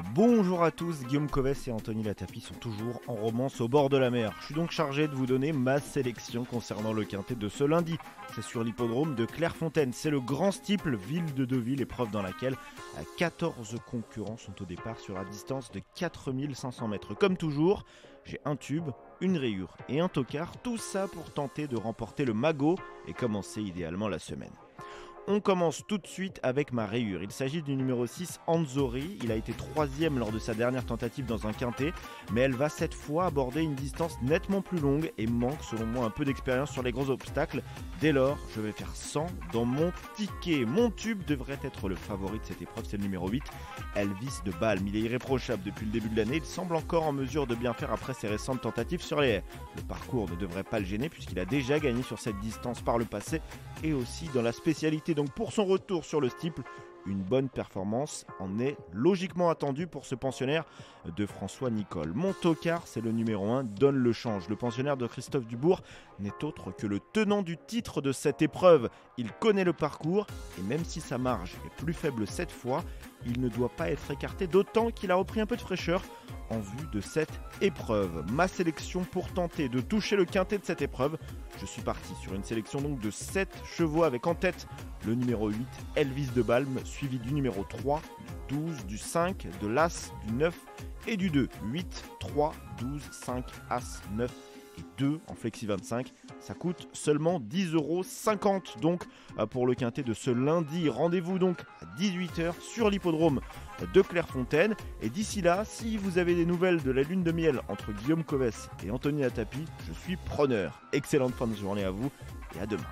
Bonjour à tous, Guillaume Covès et Anthony Latapi sont toujours en romance au bord de la mer. Je suis donc chargé de vous donner ma sélection concernant le quintet de ce lundi. C'est sur l'hippodrome de Clairefontaine. C'est le grand steeple Ville de Deauville, épreuve dans laquelle 14 concurrents sont au départ sur la distance de 4500 mètres. Comme toujours, j'ai un tube, une rayure et un tocard, tout ça pour tenter de remporter le magot et commencer idéalement la semaine. On commence tout de suite avec ma rayure. Il s'agit du numéro 6, Anzori. Il a été 3ème lors de sa dernière tentative dans un quintet, mais elle va cette fois aborder une distance nettement plus longue et manque selon moi un peu d'expérience sur les gros obstacles. Dès lors, je vais faire 100 dans mon ticket. Mon tube devrait être le favori de cette épreuve, c'est le numéro 8, Elvis de Balme. Il est irréprochable depuis le début de l'année. Il semble encore en mesure de bien faire après ses récentes tentatives sur les haies. Le parcours ne devrait pas le gêner puisqu'il a déjà gagné sur cette distance par le passé et aussi dans la spécialité. Donc pour son retour sur le steeple, une bonne performance en est logiquement attendue pour ce pensionnaire de François Nicole. Mon tocard, c'est le numéro 1, Donne le change. Le pensionnaire de Christophe Dubourg n'est autre que le tenant du titre de cette épreuve. Il connaît le parcours et même si sa marge est plus faible cette fois, il ne doit pas être écarté, d'autant qu'il a repris un peu de fraîcheur en vue de cette épreuve. Ma sélection pour tenter de toucher le quintet de cette épreuve, je suis parti sur une sélection donc de 7 chevaux avec en tête le numéro 8, Elvis de Balme, suivi du numéro 3, du 12, du 5, de l'As, du 9 et du 2. 8, 3, 12, 5, As, 9 et 2 en Flexi 25. Ça coûte seulement 10,50€ donc pour le quintet de ce lundi. Rendez-vous donc à 18h sur l'hippodrome de Clairefontaine. Et d'ici là, si vous avez des nouvelles de la lune de miel entre Guillaume Covès et Anthony Latapi, je suis preneur. Excellente fin de journée à vous et à demain.